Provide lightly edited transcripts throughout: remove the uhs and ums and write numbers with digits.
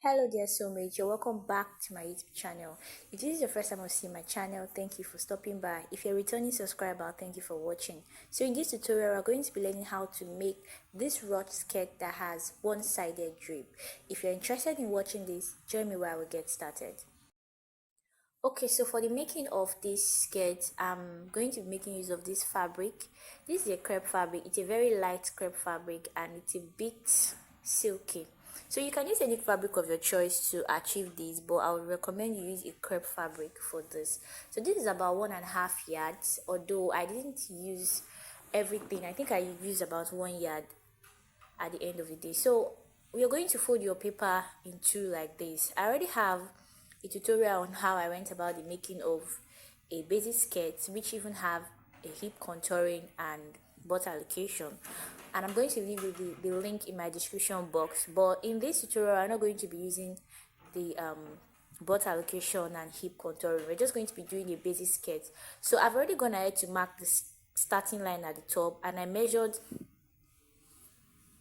Hello dear soulmate, you're welcome back to my YouTube channel. If this is your first time of seeing my channel, thank you for stopping by. If you're a returning subscriber, thank you for watching. So in this tutorial, we're going to be learning how to make this ruched skirt that has one-sided drape. If you're interested in watching this, join me while we get started. Okay, so for the making of this skirt, I'm going to be making use of this fabric. This is a crepe fabric. It's a very light crepe fabric and it's a bit silky. So you can use any fabric of your choice to achieve this, but I would recommend you use a crepe fabric for this. So this is about 1.5 yards, although I didn't use everything. I think I used about 1 yard at the end of the day. So we are going to fold your paper in two like this. I already have a tutorial on how I went about the making of a basic skirt, which even have a hip contouring and butt allocation, and I'm going to leave you the link in my description box. But in this tutorial, I'm not going to be using the butt allocation and hip contouring. We're just going to be doing a basic skirt. So I've already gone ahead to mark the starting line at the top, and I measured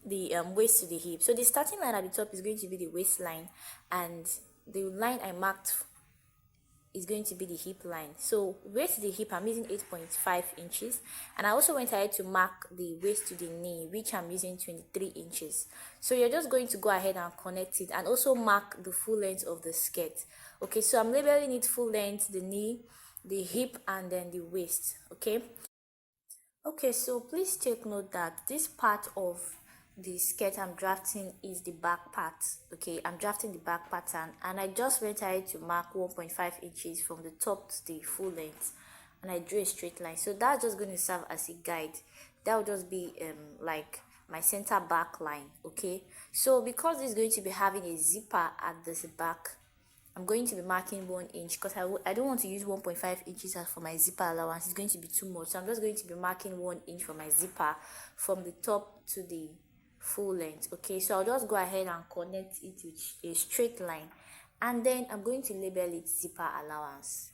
the waist to the hip. So the starting line at the top is going to be the waistline, and the line I marked is going to be the hip line. So waist to the hip, I'm using 8.5 inches, and I also went ahead to mark the waist to the knee, which I'm using 23 inches. So you're just going to go ahead and connect it, and also mark the full length of the skirt. Okay, so I'm labeling it full length, the knee, the hip, and then the waist. Okay, so please take note that this part of the skirt I'm drafting is the back part. Okay, I'm drafting the back pattern, and I just went ahead to mark 1.5 inches from the top to the full length, and I drew a straight line. So that's just going to serve as a guide. That will just be like my center back line. Okay, so because this is going to be having a zipper at this back, I'm going to be marking 1 inch because I don't want to use 1.5 inches as for my zipper allowance. It's going to be too much. So I'm just going to be marking 1 inch for my zipper from the top to the full length. Okay, so I'll just go ahead and connect it with a straight line, and then I'm going to label it zipper allowance.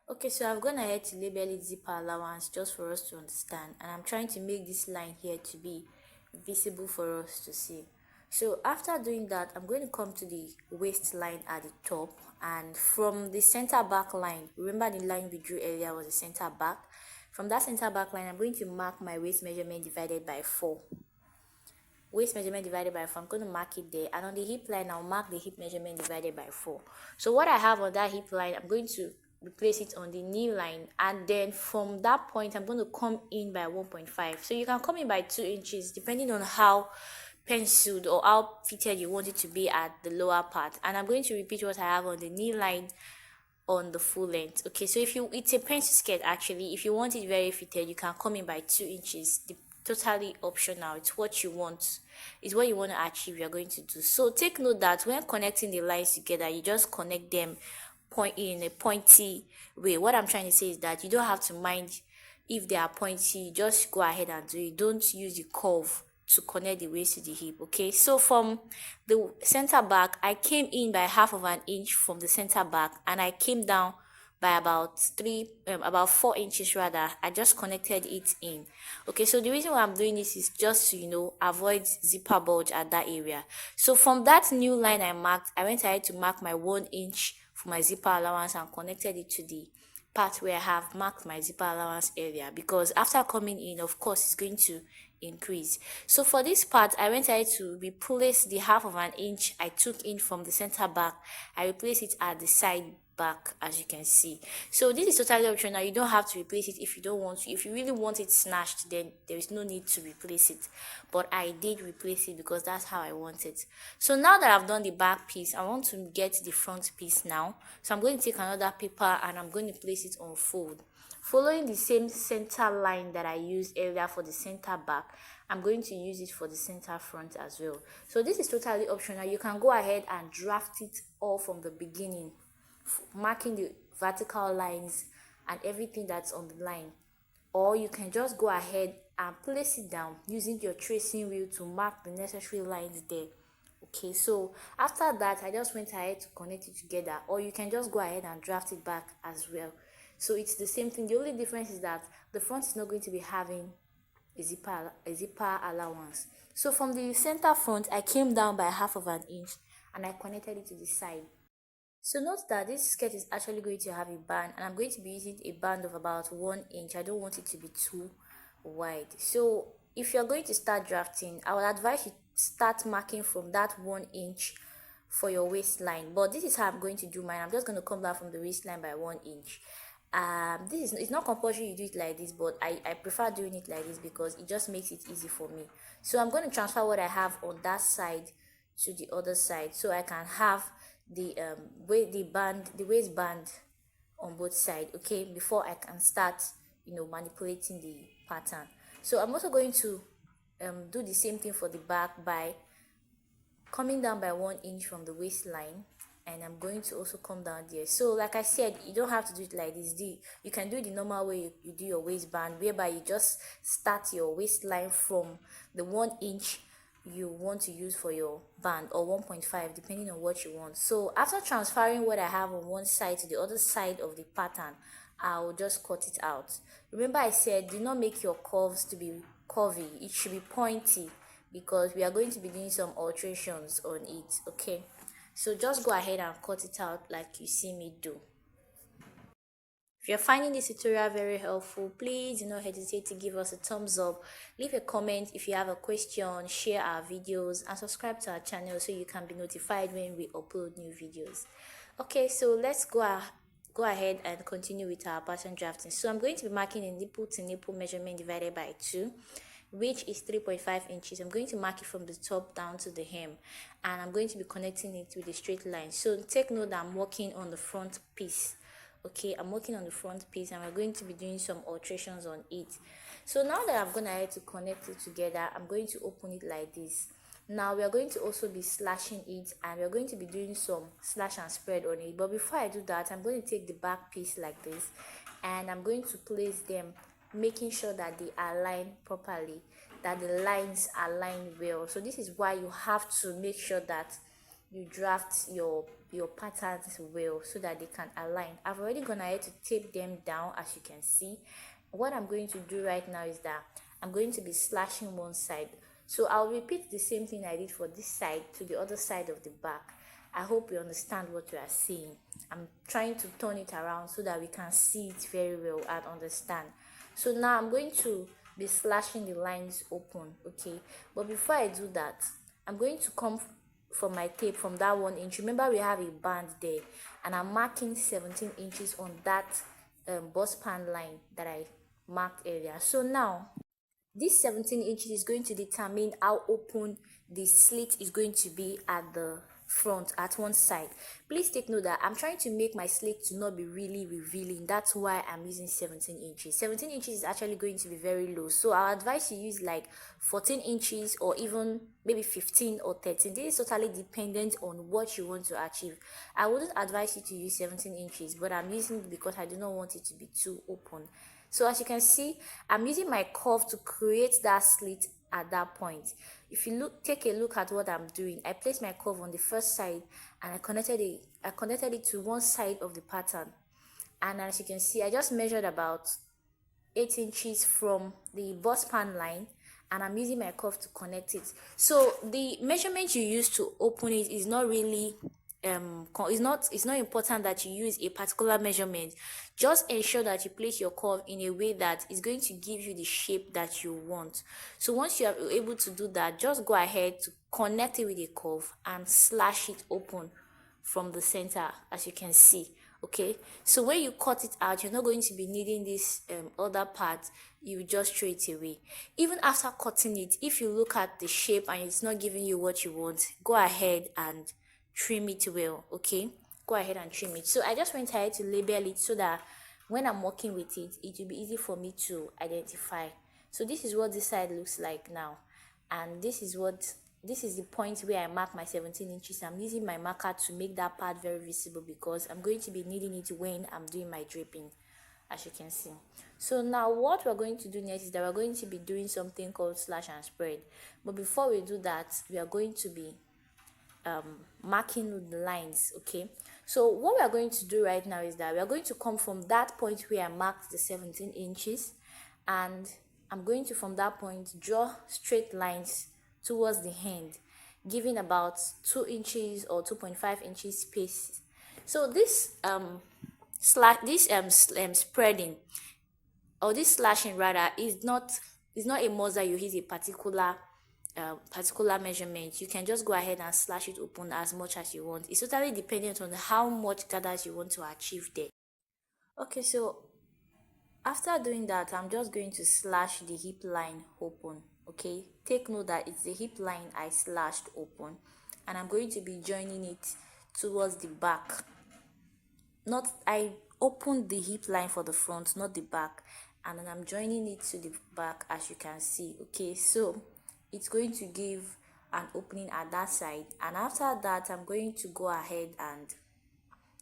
Okay, so I've gone ahead to label it zipper allowance just for us to understand, and I'm trying to make this line here to be visible for us to see. So after doing that, I'm going to come to the waistline at the top, and from the center back line, remember the line we drew earlier was the center back. From that center back line, I'm going to mark my waist measurement divided by 4. Waist measurement divided by 4, I'm going to mark it there, and on the hip line I'll mark the hip measurement divided by 4. So what I have on that hip line, I'm going to replace it on the knee line, and then from that point I'm going to come in by 1.5. So you can come in by 2 inches depending on how penciled or how fitted you want it to be at the lower part, and I'm going to repeat what I have on the knee line on the full length. Okay, so if you, it's a pencil skirt actually. If you want it very fitted, you can come in by 2 inches. Totally optional. It's what you want, it's what you want to achieve, you're going to do. So take note that when connecting the lines together, you just connect them point in a pointy way. What I'm trying to say is that you don't have to mind if they are pointy. Just go ahead and do it. Don't use the curve to connect the waist to the hip. Okay, so from the center back, I came in by half of an inch from the center back, and I came down by about 4 inches rather. I just connected it in. Okay, so the reason why I'm doing this is just to avoid zipper bulge at that area. So from that new line I marked, I went ahead to mark my 1 inch for my zipper allowance and connected it to the part where I have marked my zipper allowance area, because after coming in, of course, it's going to increase. So for this part, I went ahead to replace the half of an inch I took in from the center back. I replaced it at the side back, as you can see. So this is totally optional. You don't have to replace it if you don't want to. If you really want it snatched, then there is no need to replace it, but I did replace it because that's how I want it. So now that I've done the back piece, I want to get the front piece now. So I'm going to take another paper and I'm going to place it on fold, following the same center line that I used earlier for the center back. I'm going to use it for the center front as well. So this is totally optional. You can go ahead and draft it all from the beginning, marking the vertical lines and everything that's on the line, or you can just go ahead and place it down using your tracing wheel to mark the necessary lines there. Okay, so after that I just went ahead to connect it together, or you can just go ahead and draft it back as well. So it's the same thing. The only difference is that the front is not going to be having a zipper allowance. So from the center front, I came down by half of an inch and I connected it to the side. So note that this skirt is actually going to have a band, and I'm going to be using a band of about 1 inch. I don't want it to be too wide. So if you're going to start drafting, I would advise you start marking from that 1 inch for your waistline. But this is how I'm going to do mine. I'm just going to come down from the waistline by 1 inch. This is, it's not compulsory you do it like this, but I prefer doing it like this because it just makes it easy for me. So I'm going to transfer what I have on that side to the other side, so I can have the the waistband on both sides, okay, before I can start manipulating the pattern. So I'm also going to do the same thing for the back by coming down by 1 inch from the waistline, and I'm going to also come down there. So like I said, you don't have to do it like this. You can do it the normal way you do your waistband, whereby you just start your waistline from the 1 inch you want to use for your band, or 1.5 depending on what you want. So after transferring what I have on one side to the other side of the pattern, I'll just cut it out. Remember I said do not make your curves to be curvy, it should be pointy, because we are going to be doing some alterations on it, okay? So just go ahead and cut it out like you see me do. If you're finding this tutorial very helpful, please do not hesitate to give us a thumbs up, leave a comment if you have a question, share our videos, and subscribe to our channel so you can be notified when we upload new videos. Okay, so let's go ahead and continue with our pattern drafting. So I'm going to be marking a nipple to nipple measurement divided by 2, which is 3.5 inches. I'm going to mark it from the top down to the hem, and I'm going to be connecting it with a straight line. So take note that I'm working on the front piece. Okay, I'm working on the front piece, and we're going to be doing some alterations on it. So now that I've gone ahead to connect it together, I'm going to open it like this. Now we are going to also be slashing it, and we're going to be doing some slash and spread on it. But before I do that, I'm going to take the back piece like this, and I'm going to place them, making sure that they align properly, that the lines align well. So this is why you have to make sure that you draft your patterns well so that they can align. I've already gone ahead to tape them down, as you can see. What I'm going to do right now is that I'm going to be slashing one side. So I'll repeat the same thing I did for this side to the other side of the back. I hope you understand what you are seeing. I'm trying to turn it around so that we can see it very well and understand. So now I'm going to be slashing the lines open, okay? But before I do that, I'm going to come for my tape from that 1 inch. Remember we have a band there, and I'm marking 17 inches on that bust pan line that I marked earlier. So now this 17 inches is going to determine how open the slit is going to be at the front, at one side. Please take note that I'm trying to make my slit to not be really revealing. That's why I'm using 17 inches. 17 inches is actually going to be very low, so I'll advise you use like 14 inches or even maybe 15 or 13. This is totally dependent on what you want to achieve. I wouldn't advise you to use 17 inches, but I'm using it because I do not want it to be too open. So as you can see, I'm using my curve to create that slit at that point. If you take a look at what I'm doing, I placed my curve on the first side, and I connected it to one side of the pattern. And as you can see, I just measured about 8 inches from the bust pan line, and I'm using my curve to connect it. So the measurement you use to open it is not really it's not important that you use a particular measurement. Just ensure that you place your curve in a way that is going to give you the shape that you want. So once you are able to do that, just go ahead to connect it with a curve and slash it open from the center, as you can see. Okay, so when you cut it out, you're not going to be needing this other part. You just throw it away. Even after cutting it, if you look at the shape and it's not giving you what you want, go ahead and trim it well. Okay, go ahead and trim it. So I just went ahead to label it so that when I'm working with it, it will be easy for me to identify. So this is what this side looks like now, and this is the point where I mark my 17 inches. I'm using my marker to make that part very visible because I'm going to be needing it when I'm doing my draping, as you can see. So now what we're going to do next is that we're going to be doing something called slash and spread. But before we do that, we are going to be marking with the lines. Okay, so what we are going to do right now is that we are going to come from that point where I marked the 17 inches, and I'm going to, from that point, draw straight lines towards the hand, giving about 2 inches or 2.5 inches space. So this spreading, or this slashing rather, is not a must that you hit a particular measurement. You can just go ahead and slash it open as much as you want. It's totally dependent on how much gathers you want to achieve there. Okay, so after doing that, I'm just going to slash the hip line open. Okay, take note that it's the hip line I slashed open, and I'm going to be joining it towards the back. Not, I opened the hip line for the front, not the back, and then I'm joining it to the back, as you can see. Okay, so it's going to give an opening at that side, and after that I'm going to go ahead and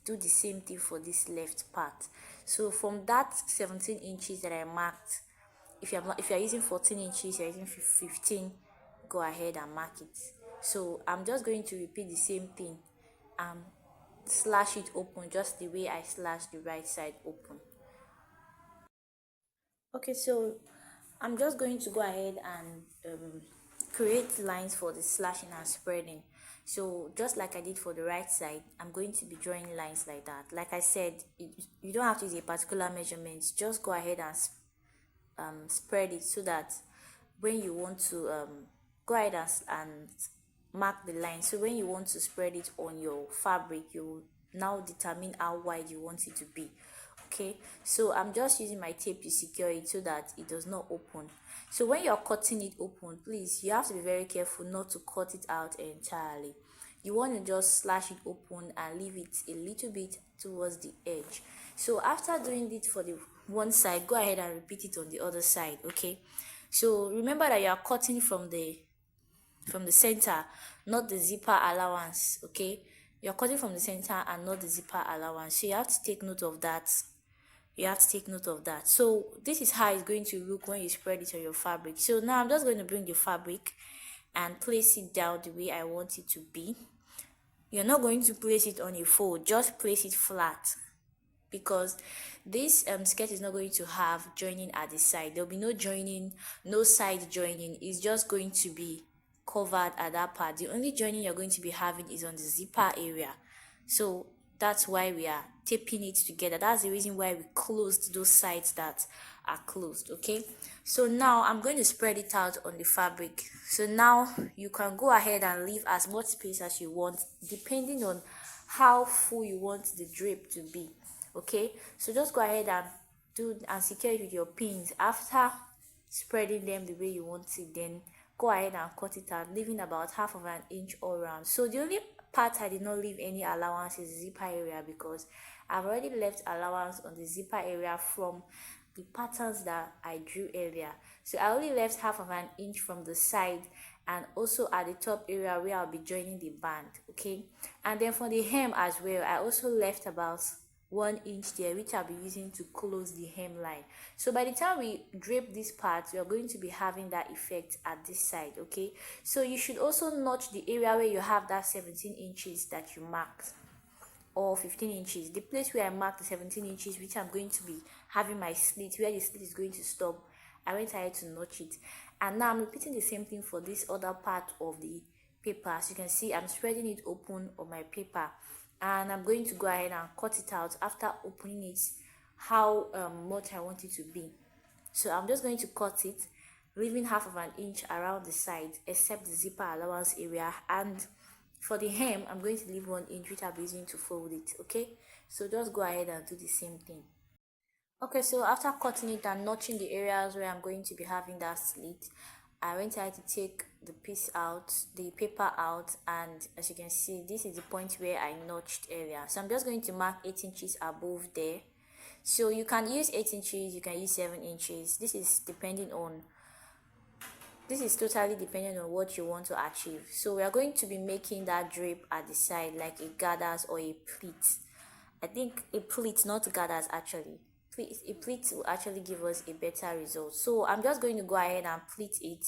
do the same thing for this left part. So from that 17 inches that I marked, if you're using 14 inches, you're using 15, go ahead and mark it. So I'm just going to repeat the same thing, slash it open just the way I slashed the right side open. Okay, so I'm just going to go ahead and create lines for the slashing and spreading. So just like I did for the right side, I'm going to be drawing lines like that. Like I said, you don't have to use a particular measurement. Just go ahead and spread it, so that when you want to go ahead and mark the line, so when you want to spread it on your fabric, you now determine how wide you want it to be. Okay, so I'm just using my tape to secure it so that it does not open. So when you're cutting it open, please, you have to be very careful not to cut it out entirely. You want to just slash it open and leave it a little bit towards the edge. So after doing it for the one side, go ahead and repeat it on the other side. Okay, so remember that you are cutting from the center, not the zipper allowance. Okay, you're cutting from the center and not the zipper allowance, so you have to take note of that. So this is how it's going to look when you spread it on your fabric. So now I'm just going to bring the fabric and place it down the way I want it to be. You're not going to place it on a fold, just place it flat, because this skirt is not going to have joining at the side. There'll be no joining, no side joining. It's just going to be covered at that part. The only joining you're going to be having is on the zipper area. So that's why we are taping it together. That's the reason why we closed those sides that are closed. Okay, so now I'm going to spread it out on the fabric. So now you can go ahead and leave as much space as you want, depending on how full you want the drape to be. Okay, so just go ahead and secure it with your pins. After spreading them the way you want it, then go ahead and cut it out, leaving about half of an inch all around. So the only part I did not leave any allowance is the zipper area, because I've already left allowance on the zipper area from the patterns that I drew earlier. So I only left half of an inch from the side, and also at the top area where I'll be joining the band. Okay, and then for the hem as well, I also left about 1 inch there, which I'll be using to close the hemline. So by the time we drape this part, we are going to be having that effect at this side. Okay, so you should also notch the area where you have that 17 inches that you marked, or 15 inches, the place where I marked the 17 inches, which I'm going to be having my slit, where the slit is going to stop. I went ahead to notch it, and now I'm repeating the same thing for this other part of the paper. As you can see, I'm spreading it open on my paper, and I'm going to go ahead and cut it out after opening it how much I want it to be. So I'm just going to cut it, leaving half of an inch around the side, except the zipper allowance area, and for the hem I'm going to leave 1 inch, which I'll be using to fold it. Okay, so just go ahead and do the same thing. Okay, so after cutting it and notching the areas where I'm going to be having that slit, I went ahead to take the piece out, the paper out, and as you can see, this is the point where I notched earlier. So I'm just going to mark 8 inches above there. So you can use 8 inches, you can use 7 inches. This is totally dependent on what you want to achieve. So we are going to be making that drape at the side, like a gathers or a pleat. I think a pleat, not gathers actually. A pleat will actually give us a better result. So I'm just going to go ahead and pleat it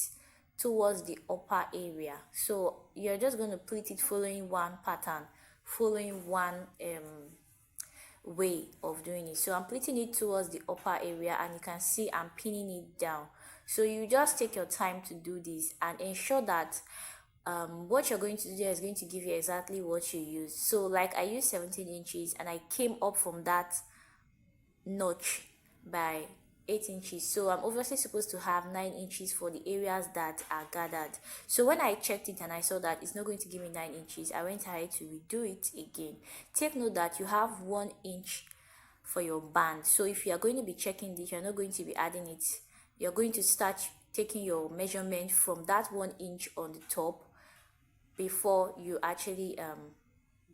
towards the upper area. So you're just going to pleat it following one pattern, following one way of doing it. So I'm pleating it towards the upper area, and you can see I'm pinning it down. So you just take your time to do this and ensure that what you're going to do is going to give you exactly what you use. So like I used 17 inches and I came up from that notch by 8 inches, so I'm obviously supposed to have 9 inches for the areas that are gathered. So when I checked it and I saw that it's not going to give me 9 inches, I went ahead to redo it again. Take note that you have 1 inch for your band. So if you are going to be checking this, you're not going to be adding it. You're going to start taking your measurement from that 1 inch on the top before you actually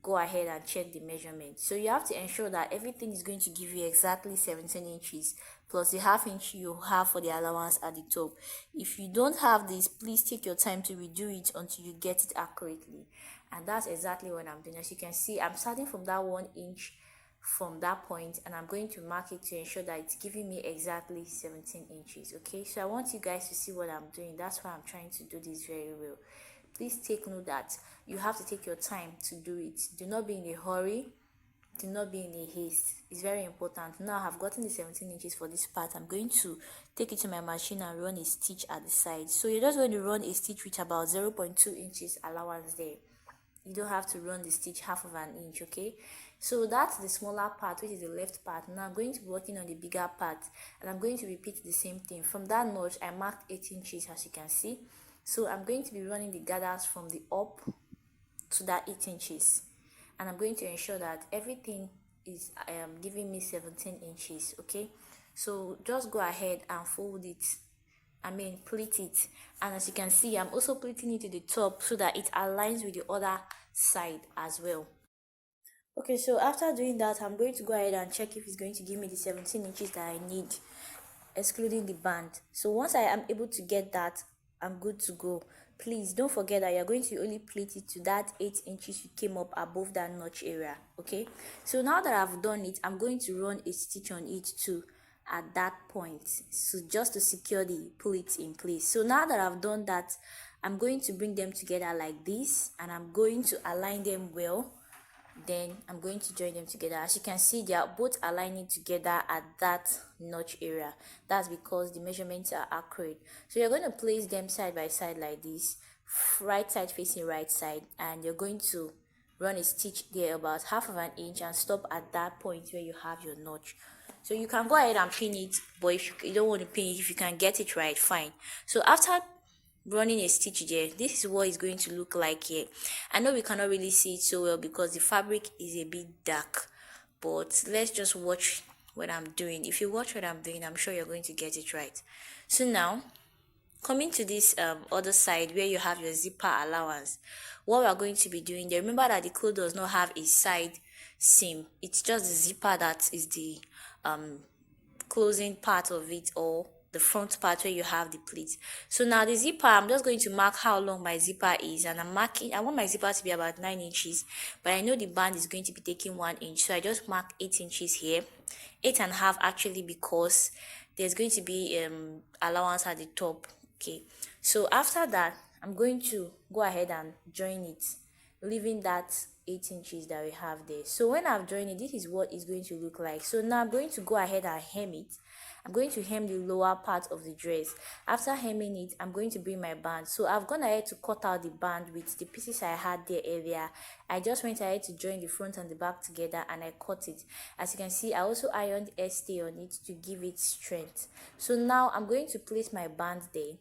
go ahead and check the measurement. So you have to ensure that everything is going to give you exactly 17 inches plus the half inch you have for the allowance at the top. If you don't have this, please take your time to redo it until you get it accurately. And that's exactly what I'm doing. As you can see, I'm starting from that 1 inch from that point, and I'm going to mark it to ensure that it's giving me exactly 17 inches. Okay, so I want you guys to see what I'm doing. That's why I'm trying to do this very well. Please take note that you have to take your time to do it. Do not be in a hurry. Do not be in a haste. It's very important. Now I've gotten the 17 inches for this part. I'm going to take it to my machine and run a stitch at the side. So you're just going to run a stitch with about 0.2 inches allowance there. You don't have to run the stitch half of an inch. Okay, so that's the smaller part, which is the left part. Now I'm going to be working on the bigger part, and I'm going to repeat the same thing. From that notch I marked 8 inches, as you can see. So I'm going to be running the gathers from the up to that 8 inches, and I'm going to ensure that everything is giving me 17 inches. Okay, so just go ahead and fold it, pleat it. And as you can see, I'm also pleating it to the top so that it aligns with the other side as well. Okay, so after doing that, I'm going to go ahead and check if it's going to give me the 17 inches that I need, excluding the band. So once I am able to get that, I'm good to go. Please don't forget that you're going to only pleat it to that 8 inches you came up above that notch area. Okay, so now that I've done it, I'm going to run a stitch on it too at that point, so just to secure the pleats in place. So now that I've done that, I'm going to bring them together like this, and I'm going to align them well. Then I'm going to join them together. As you can see, they are both aligning together at that notch area. That's because the measurements are accurate. So you're going to place them side by side like this, right side facing right side, and you're going to run a stitch there about half of an inch and stop at that point where you have your notch. So you can go ahead and pin it, but if you don't want to pin it, if you can get it right, fine. So after running a stitch there, this is what it's going to look like here. I know we cannot really see it so well because the fabric is a bit dark, but let's just watch what I'm doing. If you watch what I'm doing, I'm sure you're going to get it right. So now, coming to this other side where you have your zipper allowance, what we are going to be doing there, remember that the cloth does not have a side seam. It's just the zipper that is the closing part of it, or the front part where you have the pleats. So now the zipper, I'm just going to mark how long my zipper is, and I want my zipper to be about 9 inches, but I know the band is going to be taking 1 inch, so I just mark 8 inches here, 8.5 actually, because there's going to be allowance at the top. Okay, so after that, I'm going to go ahead and join it, leaving that 8 inches that we have there. So when I've joined it, this is what it's going to look like. So now I'm going to go ahead and hem it. I'm going to hem the lower part of the dress. After hemming it, I'm going to bring my band. So I've gone ahead to cut out the band with the pieces I had there earlier. I just went ahead to join the front and the back together, and I cut it. As you can see, I also ironed stay on it to give it strength. So now I'm going to place my band there,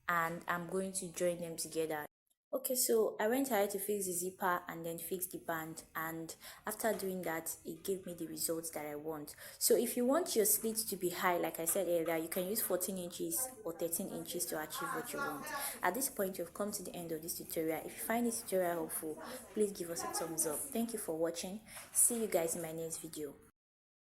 and I'm going to join them together. Okay, so I went ahead to fix the zipper and then fix the band, and after doing that, it gave me the results that I want. So if you want your slit to be high, like I said earlier, you can use 14 inches or 13 inches to achieve what you want. At this point, you've come to the end of this tutorial. If you find this tutorial helpful, please give us a thumbs up. Thank you for watching. See you guys in my next video.